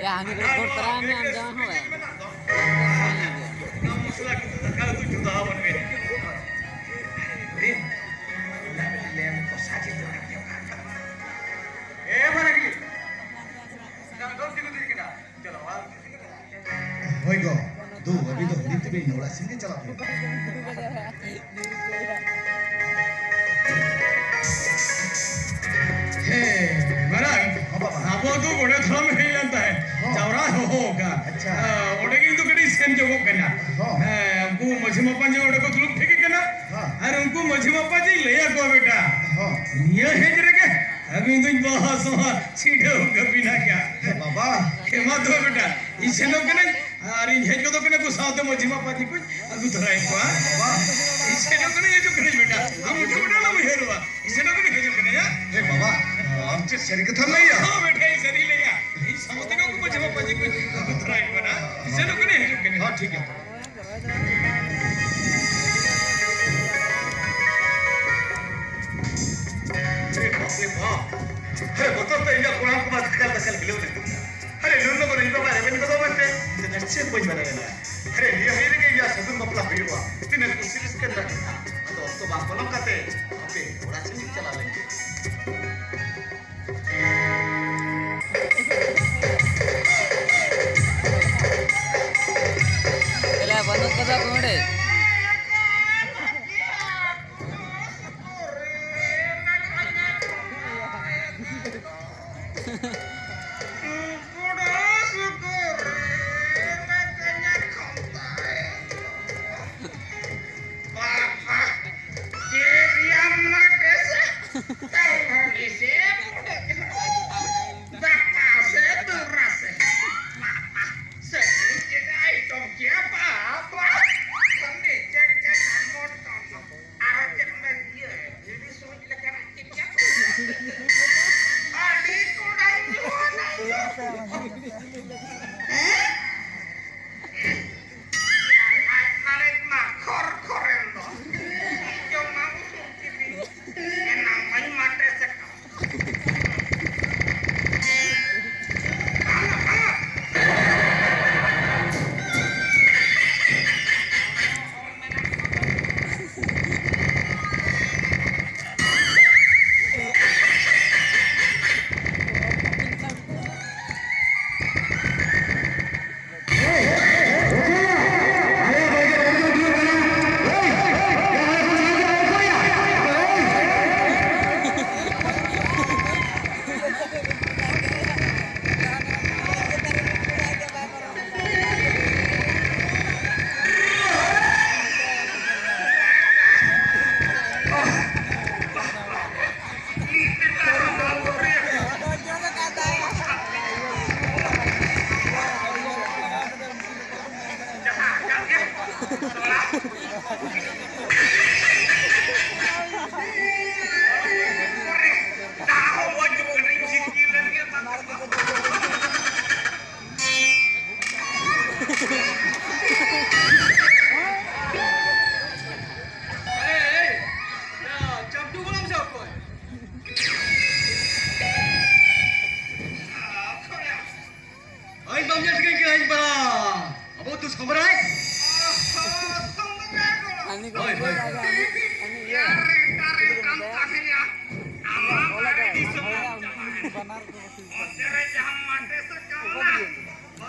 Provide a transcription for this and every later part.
हामी berikut terang yang jangan hal. Kamu selagi itu kalau 7 tahun ini. Lem kok saja tuh orangnya kakak. Mana gini? Jangan kau tidur kita. Jalan awal. Oi go, tu अभी तो होली पे नौला सिंह चला पे हे महाराज अब तो बड़े थोड़ा में ही लगता है चौरा होगा अच्छा ओडे की तो कड़ी सेम जो वो करना हमको मझिमा पंजे ओडे को तुलुक ठीक है करना और उनको मझिमा पंजे ले आको बेटा ये है जरे के अभी तो बहुत सो सीधे होगा बिना क्या बाबा खेमा दो बेटा इसे नो कने अरे ये जो तो कने को साथ मझिमा पंजे कुछ अगु थरा है को इसे नो कने ये जो करे बेटा हम उठे बेटा ना हेरवा इसे नो कने जो कने यार ए बाबा आमचे शरीर था नहीं है हां बेटा ये शरीर ले या इस समझते को मझिमा पंजे कुछ अगु थरा है को ना इसे नो कने जो कने हां ठीक है अरे बाप रे बाप अरे बतो तो इनका कुरान को बात कर दखल बिलो दे अरे लोन को इनका बारे में को बनते ये नच्चे कोई बना लेना अरे ये है कि या सदुन मपला हुआ इतने सीरीज के अंदर तो बात बोलो कहते अबे थोड़ा सा चला लेंगे Kalau bantu kita kemana?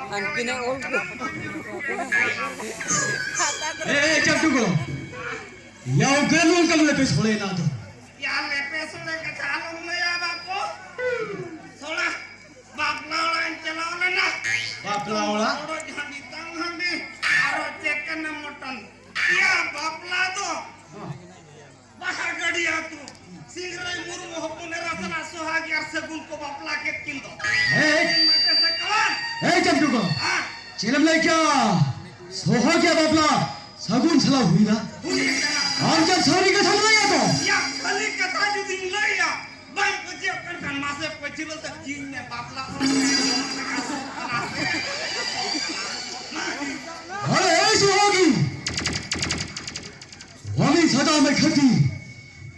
Anjingnya old. जब तू को या उगल उगल ले पे छोड़े ना तो या ले पे सोने का चालू में या बापू सोना बाप लावला चलावला ना बाप लावला थोड़ा हंडी तंग हंडी आरो चिकन मटन या बाप ला दो बाहर गड़िया तू सिंगराई मुरु होपुने रसना सुहाग यार सगुन को बाप ला के किल दो मटे से कौन जब तू को चिलम ले क्या सोहा क्या बापला सगुन चला हुई ना और जब सारी कथा लाया तो या खाली कथा जो दिन लाया बाई पचे कर मासे पचिलो तक जीन ने बापला अरे ऐसी होगी वाली सदा में खती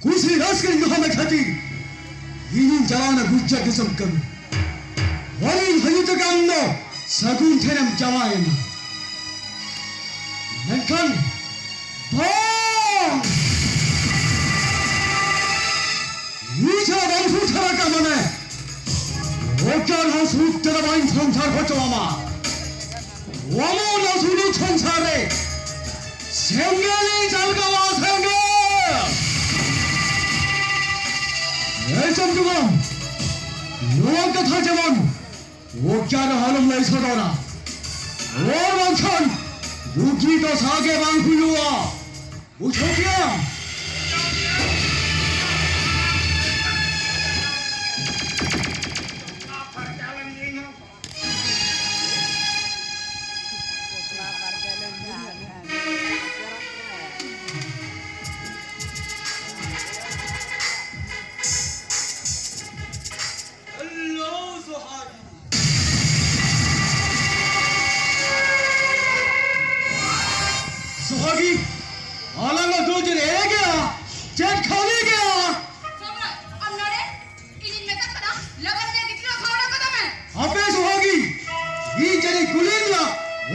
कुछ रस के युग में खती इन जवान गुज्जा किस्म कम वाली हयुत का अंदर Sagun Tenam Jawain. Menkan Bong! Nisa dan Sutara Kamane. Okan has Sutara Bain Sansar Hotoma. Wamo na Sulu Sansare. Sengali Jalgawa Sengal. Esam Jugam. Luang Katha Jaman. Okan Halum Lai Sadara. War Mankan. Buki to Sage Bangkuyua. Utopia. Apa jalan ini? Hello, Sohagi. Sohagi, alanga doj reh gaya, chat khali gaya. Samrat, am lade? Ijin meta kada, lagan ne kitna khawda kada main. Abe Sohagi, ye jari kulinya,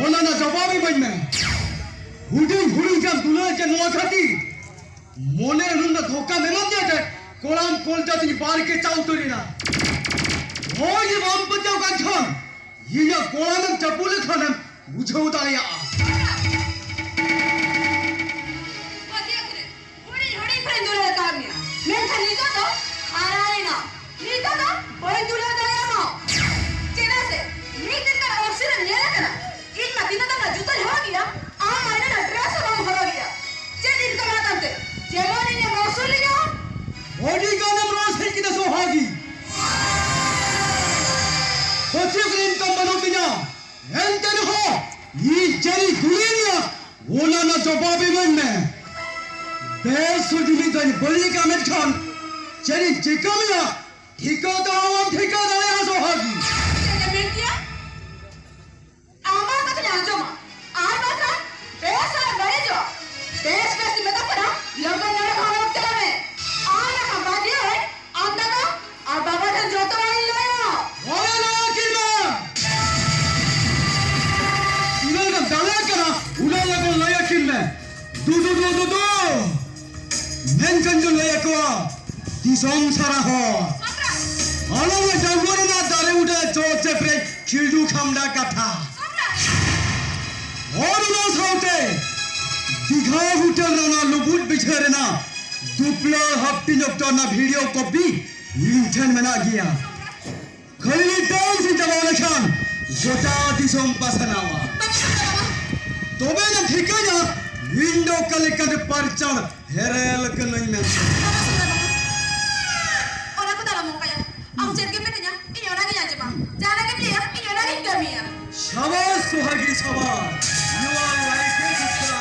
ona na jawabi banna. Hudin hudin jam dula ke noa khati. Mone nunda dhoka menat diya jat, kolam kolja tini bar ke chau torina. Oh ye bam bachau kanchon, ye ya kolam chapule khanam, mujhe utariya. Wadiya kare, hudi hudi friend dula kamya. Men khani to harai na. Ni to boy dula daya no. Chena se, ni din ka oxygen lera kana. In madina ta juta ho gaya, a maine na dress bam ho gaya. Je din ka matante, jemone ne mosuli no. Body ka naam rosh hai kida Sohagi. Bachche green kambano pinya, enten ho, ye jari kulinya, ona na jawabi banna. Desu jimi tani boli ka methan, jari jikamya, thika dawa thika daya Sohagi. Chena mentia. Amar kata janjo ma. Aar bata, besa bari jo. Bes besi meta kada, lagan nare khana chela me. Aana kambadiya hai, anda ka, aar baba than joto ai laya. Oya na kilma. Ina ka dala kana, ulaya ko laya kilme. Du. Men kanjo laya ko, di samsara ho. Samrat, Along with the wooden dare uda chote pre kildu khamda katha. samrat. Oruna saute. Digha hotel na lubut bichare na. Dupla hapti nokta na video copy. Linten mena gaya. Khali dance jawale khan. Jota disom pasanawa. Tobe na thika na window kalikat parchar herel kanai men. Orang aku dalam muka ya. Am jet ke petnya, ini orang yang jema. Jangan ke dia, ini orang yang kami ya. Shabash Sohagi shabash. You are like a sister.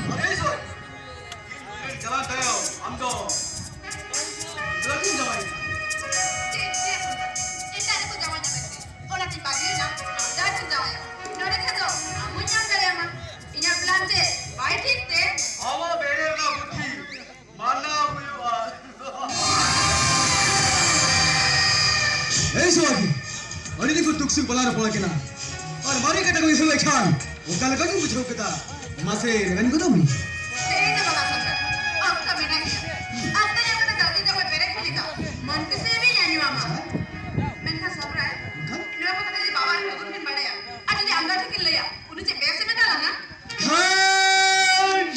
Abey so. Jalan tayo. Amdo. Lagi jawai. Cik, cik. Ini ada tu jawab yang tadi. Orang di pagi na, dah tu jawab. Nore kado, amu yang dari ama. Ini belanja, baik ठीक थे. Awa bere na buddhi. Mana huywa. Hey Sohagi. Ani ni ko tuksik balar pola kena. Aur mari kata ko isle khan. O kal ka ju buchho kata. Mase ren ko dami. Ini tu balas sampai. Aku tak minat. Aku yang kata tadi jawab bere kali ka. Man kese भी नहीं आनी मामा. मैंने कहा सब रहा है. Nora ko tadi bawa ni betul ni bade ya. Ada di amda thik le ya. Unu cek bese में डाला ना. Khan.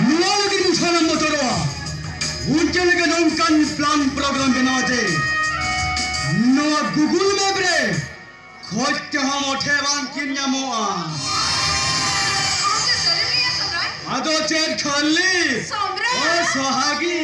Nuwa lagi mushana motorwa. Unke lage nonkan plan program बनाते. Nuwa Google Map re. खोज के हम उठे वान किन्या मोआ. Aku jeli ya सब रहा है. आदो चेर खाली. Samrat. ओ Sohagi.